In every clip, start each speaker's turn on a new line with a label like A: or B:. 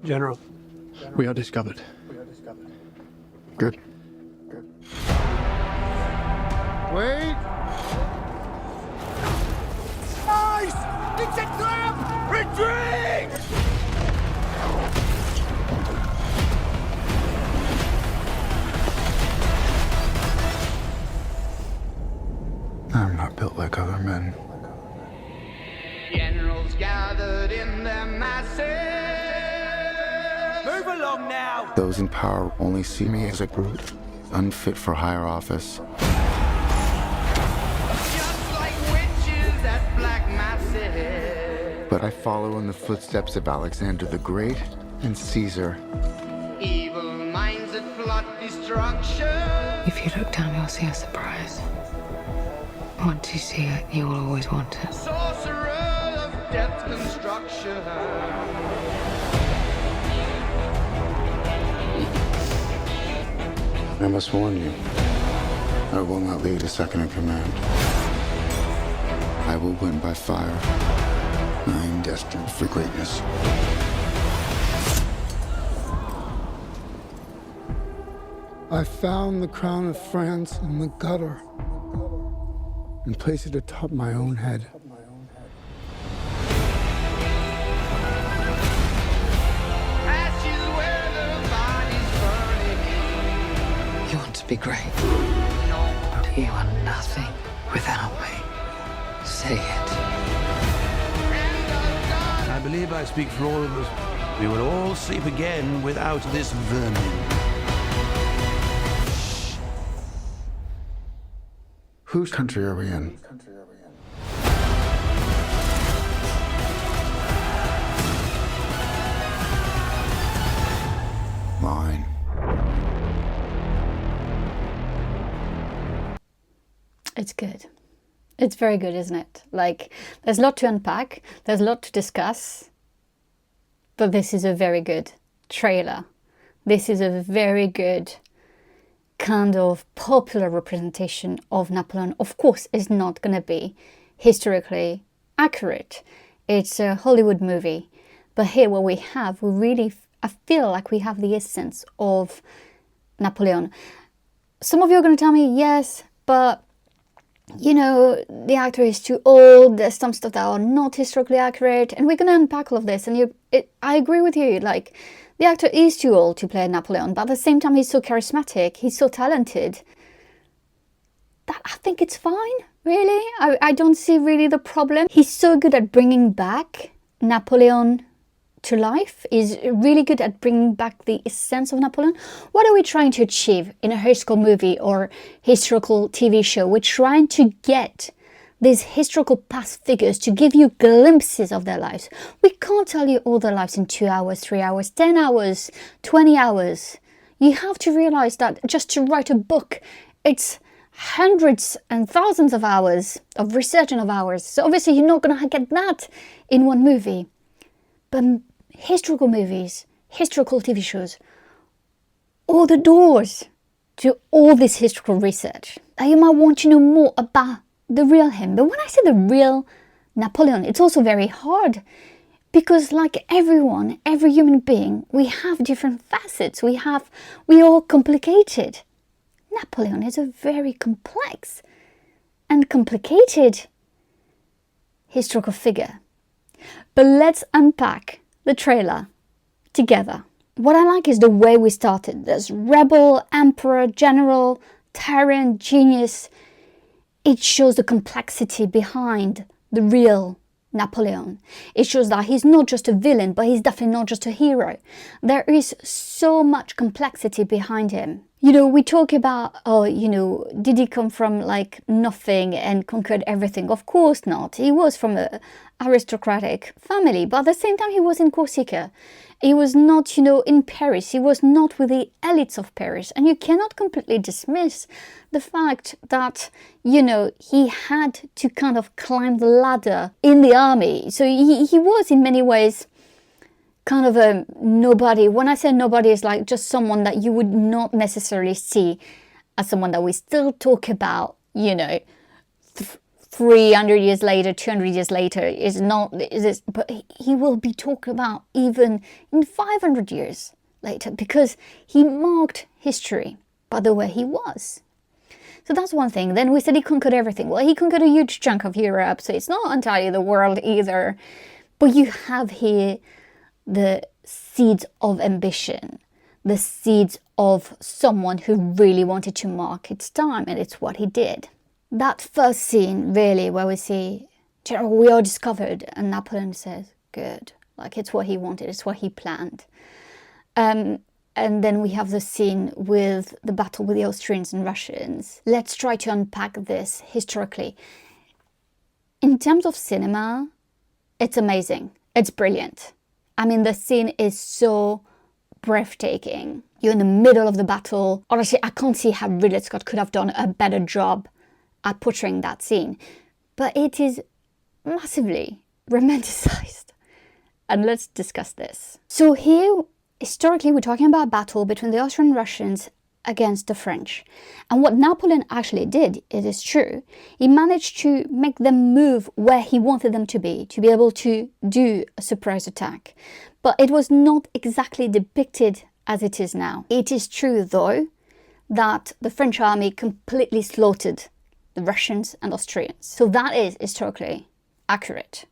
A: General.
B: We are discovered. Good.
C: Wait! Nice! It's a trap! Retreat!
B: I'm not built like other men.
D: Generals gathered in their masses.
C: Move along now!
B: Those in power only see me as a brute, unfit for higher office.
D: Just like witches at black masses.
B: But I follow in the footsteps of Alexander the Great and Caesar.
D: Evil minds that plot destruction.
E: If you look down, you'll see a surprise. Once you see it, you will always want it.
D: Sorcerer of death construction.
B: I must warn you, I will not lead a second in command. I will win by fire. I am destined for greatness. I found the crown of France in the gutter and placed it atop my own head.
D: Ashes where the body's burning.
E: You want to be great. You are nothing without me. Say it.
A: I believe I speak for all of us. We will all sleep again without this vermin.
B: Whose country are we in? Mine.
F: It's good. It's very good, isn't it? Like, there's a lot to unpack, there's a lot to discuss, but this is a very good trailer. This is a very good kind of popular representation of Napoleon. Of course, it's not going to be historically accurate. It's a Hollywood movie. But here what we have, I feel like we have the essence of Napoleon. Some of you are going to tell me, yes, but you know, the actor is too old, there's some stuff that are not historically accurate, and we're going to unpack all of this. And I agree with you, like, the actor is too old to play Napoleon, but at the same time, he's so charismatic, he's so talented, that I think it's fine, really. I don't see really the problem. He's so good at bringing back Napoleon to life. He's really good at bringing back the essence of Napoleon. What are we trying to achieve in a historical movie or historical TV show? We're trying to get these historical past figures to give you glimpses of their lives. We can't tell you all their lives in 2 hours, 3 hours, 10 hours, 20 hours. You have to realize that just to write a book, it's hundreds and thousands of hours of research and of hours. So obviously you're not going to get that in one movie. But historical movies, historical TV shows, all the doors to all this historical research. You might want to know more about the real him. But when I say the real Napoleon, it's also very hard because, like everyone, every human being, we have different facets. We are all complicated. Napoleon is a very complex and complicated historical figure. But let's unpack the trailer together. What I like is the way we started. There's rebel, emperor, general, tyrant, genius. It shows the complexity behind the real Napoleon. It shows that he's not just a villain, but he's definitely not just a hero. There is so much complexity behind him. You know, we talk about, oh, you know, did he come from like nothing and conquered everything? Of course not. He was from an aristocratic family, but at the same time he was in Corsica. He was not, you know, in Paris. He was not with the elites of Paris. And you cannot completely dismiss the fact that, you know, he had to kind of climb the ladder in the army. So he was in many ways kind of a nobody. When I say nobody, it's like just someone that you would not necessarily see as someone that we still talk about, you know, 300 years later, 200 years later, but he will be talked about even in 500 years later, because he marked history by the way he was. So that's one thing. Then we said he conquered everything. Well, he conquered a huge chunk of Europe, so it's not entirely the world either. But you have here the seeds of ambition, the seeds of someone who really wanted to mark its time, and it's what he did. That first scene, really, where we see, General, we are discovered, and Napoleon says, good. Like, it's what he wanted, it's what he planned. And then we have the scene with the battle with the Austrians and Russians. Let's try to unpack this historically. In terms of cinema, it's amazing. It's brilliant. I mean, the scene is so breathtaking. You're in the middle of the battle. Honestly, I can't see how Ridley Scott could have done a better job at portraying that scene. But it is massively romanticized. And let's discuss this. So here, historically, we're talking about a battle between the Austrian Russians against the French. And what Napoleon actually did, it is true, he managed to make them move where he wanted them to be able to do a surprise attack. But it was not exactly depicted as it is now. It is true, though, that the French army completely slaughtered the Russians and Austrians. So that is historically accurate.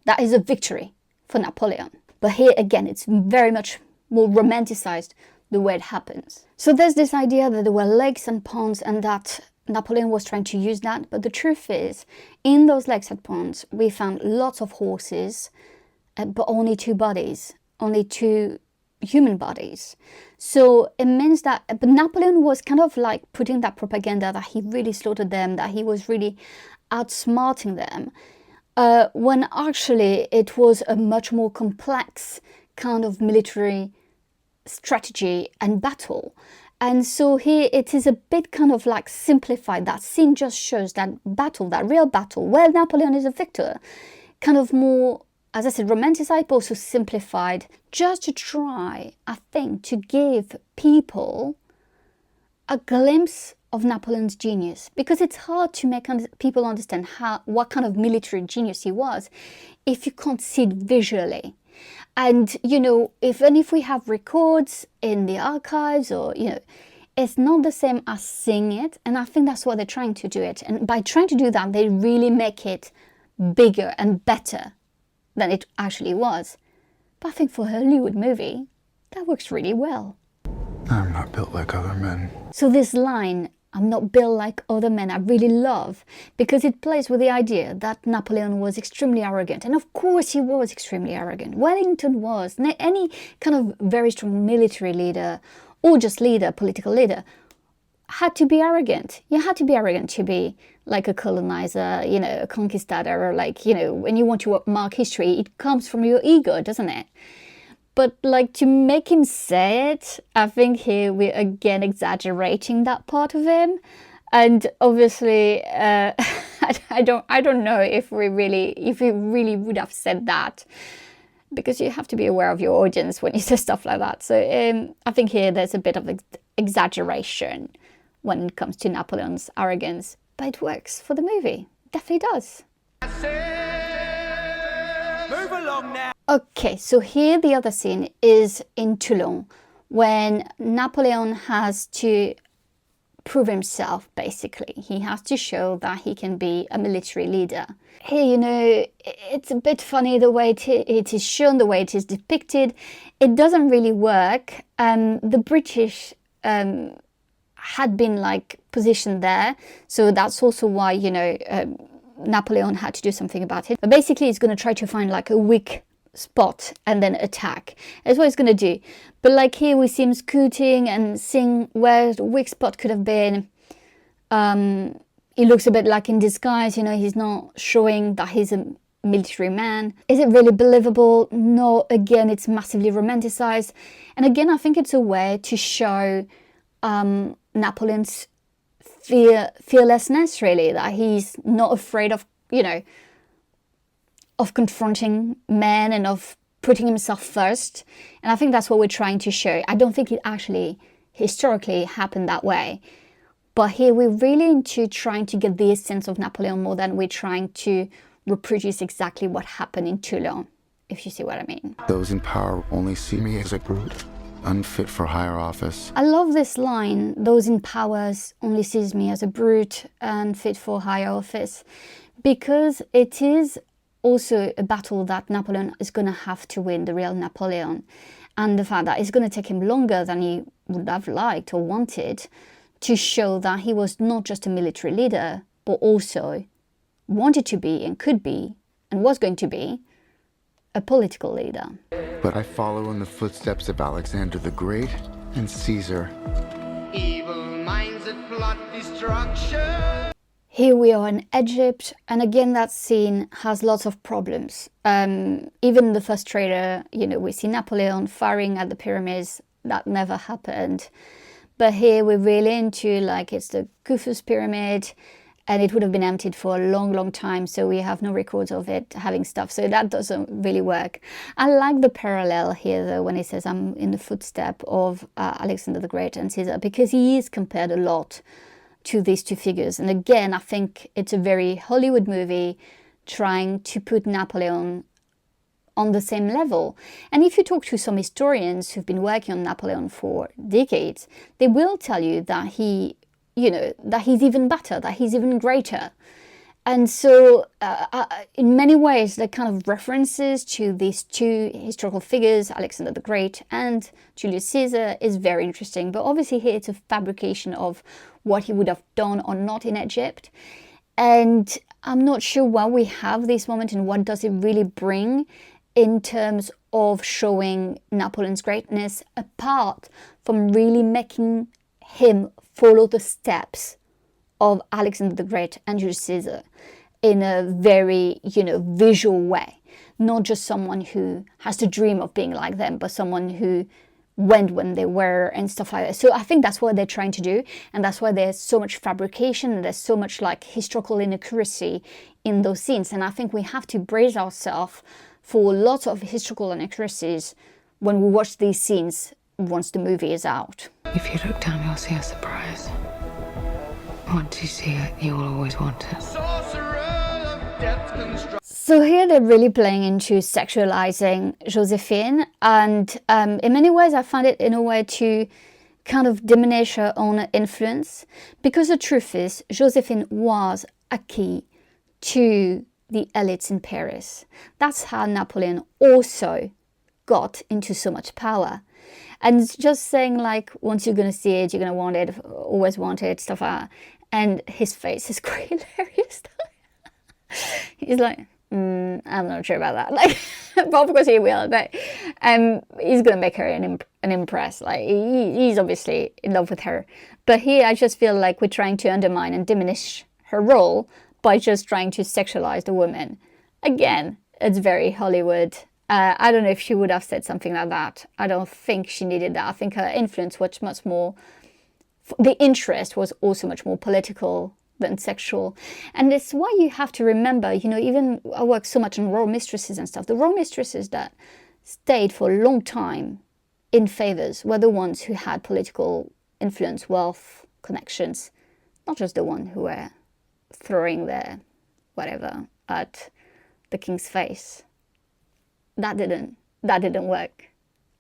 F: That is a victory for Napoleon. But here again, it's very much more romanticized the way it happens. So there's this idea that there were lakes and ponds and that Napoleon was trying to use that. But the truth is, in those lakes and ponds, we found lots of horses, but only 2 bodies, only 2 human bodies. So it means that, but Napoleon was kind of like putting that propaganda that he really slaughtered them, that he was really outsmarting them, when actually it was a much more complex kind of military strategy and battle. And so here it is a bit kind of like simplified. That scene just shows that battle, that real battle, where Napoleon is a victor, kind of more, as I said, romanticized, but also simplified, just to try, I think, to give people a glimpse of Napoleon's genius, because it's hard to make people understand what kind of military genius he was if you can't see it visually. And, you know, if we have records in the archives, or, you know, it's not the same as seeing it. And I think that's why they're trying to do it. And by trying to do that, they really make it bigger and better than it actually was. But I think for a Hollywood movie, that works really well.
B: I'm not built like other men.
F: So this line, I'm not built like other men, I really love, because it plays with the idea that Napoleon was extremely arrogant. And of course he was extremely arrogant. Wellington was. Any kind of very strong military leader, or just leader, political leader, had to be arrogant. You had to be arrogant to be like a colonizer, you know, a conquistador, or like, you know, when you want to mark history, it comes from your ego, doesn't it? But like, to make him say it, I think here we're again exaggerating that part of him. And obviously, I don't know if we really would have said that, because you have to be aware of your audience when you say stuff like that. So I think here there's a bit of exaggeration when it comes to Napoleon's arrogance, but it works for the movie. Definitely does.
C: Move along now.
F: Okay, so here the other scene is in Toulon, when Napoleon has to prove himself, basically. He has to show that he can be a military leader. Here, you know, it's a bit funny the way it is shown, the way it is depicted. It doesn't really work. The British had been like positioned there, so that's also why, you know, Napoleon had to do something about it. But basically he's going to try to find like a weak spot and then attack. That's what he's going to do. But like here we see him scooting and seeing where the weak spot could have been. He looks a bit like in disguise, you know, he's not showing that he's a military man. Is it really believable? No, again, it's massively romanticized. And again, I think it's a way to show Napoleon's fearlessness, really, that he's not afraid of, you know, of confronting men and of putting himself first. And I think that's what we're trying to show. I don't think it actually historically happened that way, But here we're really into trying to get the essence of Napoleon more than we're trying to reproduce exactly what happened in Toulon, if you see what I mean.
B: Those in power only see me as a brute, unfit for higher office.
F: I love this line, those in power only sees me as a brute and fit for higher office, because it is also a battle that Napoleon is going to have to win, the real Napoleon. And the fact that it's going to take him longer than he would have liked or wanted to show that he was not just a military leader, but also wanted to be and could be and was going to be a political leader.
B: But I follow in the footsteps of Alexander the Great and Caesar.
D: Evil minds that plot destruction.
F: Here we are in Egypt, and again that scene has lots of problems. Even the first trailer, we see Napoleon firing at the pyramids. That never happened. But here we're really into, like, it's the Khufu's pyramid, and it would have been emptied for a long, long time, so we have no records of it having stuff. So that doesn't really work. I like the parallel here, though, when he says I'm in the footstep of Alexander the Great and Caesar, because he is compared a lot to these two figures. And again, I think it's a very Hollywood movie trying to put Napoleon on the same level. And if you talk to some historians who've been working on Napoleon for decades, they will tell you that he's even better, that he's even greater. And so in many ways, the kind of references to these two historical figures, Alexander the Great and Julius Caesar, is very interesting. But obviously here it's a fabrication of what he would have done or not in Egypt. And I'm not sure why we have this moment and what does it really bring in terms of showing Napoleon's greatness, apart from really making him follow the steps of Alexander the Great and Julius Caesar in a very, visual way. Not just someone who has to dream of being like them, but someone who went when they were and stuff like that. So I think that's what they're trying to do, and that's why there's so much fabrication and there's so much like historical inaccuracy in those scenes. And I think we have to brace ourselves for lots of historical inaccuracies when we watch these scenes once the movie is out.
E: If you look down, you'll see a surprise. Once you see it, you will always want it.
D: Sorcerer of death's construction.
F: So here they're really playing into sexualizing Josephine, and in many ways I find it in a way to kind of diminish her own influence, because the truth is Josephine was a key to the elites in Paris. That's how Napoleon also got into so much power. And just saying, like, once you're going to see it, you're going to want it, always want it, stuff like that. And his face is quite hilarious. He's like, I'm not sure about that. Like, but of course he will. But he's going to make her an impress. Like, he's obviously in love with her. But here I just feel like we're trying to undermine and diminish her role by just trying to sexualize the woman. Again, it's very Hollywood. I don't know if she would have said something like that. I don't think she needed that. I think her influence was much more, the interest was also much more political than sexual. And it's why you have to remember, even I work so much on royal mistresses and stuff. The royal mistresses that stayed for a long time in favors were the ones who had political influence, wealth, connections, not just the one who were throwing their whatever at the king's face. That didn't work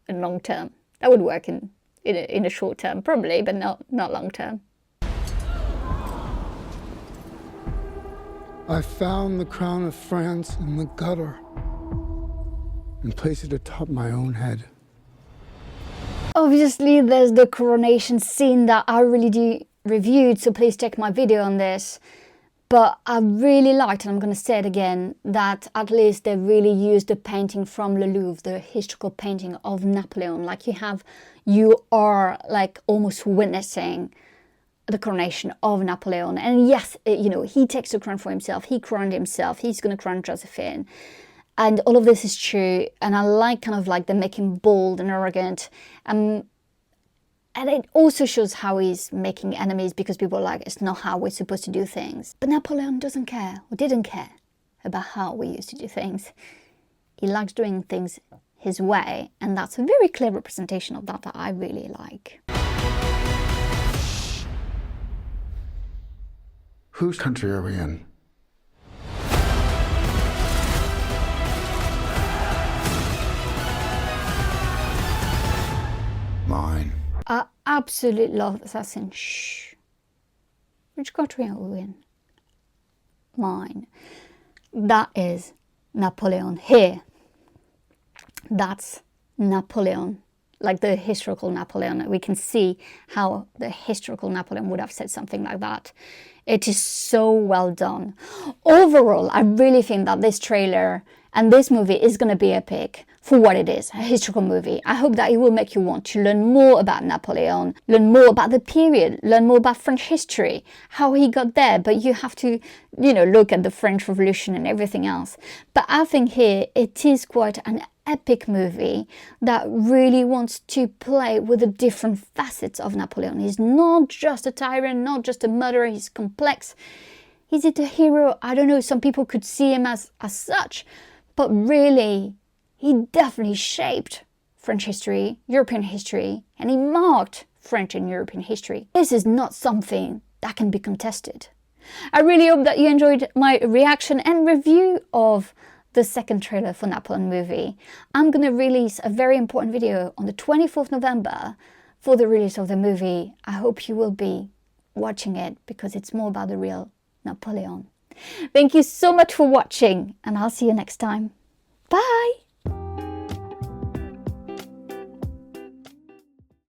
F: in long term. That would work in a short term, probably, but not long term.
B: I found the crown of France in the gutter and placed it atop my own head.
F: Obviously, there's the coronation scene that I really reviewed, so please check my video on this. But I really liked, and I'm going to say it again, that at least they really used the painting from Le Louvre, the historical painting of Napoleon. Like you are like almost witnessing the coronation of Napoleon. And yes, he takes the crown for himself. He crowned himself. He's going to crown Josephine. And all of this is true. And I like kind of like them making bold and arrogant. And it also shows how he's making enemies, because people are like, it's not how we're supposed to do things. But Napoleon doesn't care, or didn't care, about how we used to do things. He likes doing things his way, and that's a very clear representation of that I really like.
B: Whose country are we in? Mine.
F: I absolutely love Assassin. Shh. Which country are we in? Mine. That is Napoleon here. That's Napoleon, like the historical Napoleon. We can see how the historical Napoleon would have said something like that. It is so well done. Overall, I really think that this trailer and this movie is going to be epic for what it is, a historical movie. I hope that it will make you want to learn more about Napoleon, learn more about the period, learn more about French history, how he got there. But you have to, look at the French Revolution and everything else. But I think here it is quite an epic movie that really wants to play with the different facets of Napoleon. He's not just a tyrant, not just a murderer, he's complex. Is it a hero? I don't know, some people could see him as such, but really, he definitely shaped French history, European history, and he marked French and European history. This is not something that can be contested. I really hope that you enjoyed my reaction and review of the second trailer for Napoleon movie. I'm going to release a very important video on the 24th November for the release of the movie. I hope you will be watching it because it's more about the real Napoleon. Thank you so much for watching and I'll see you next time. Bye!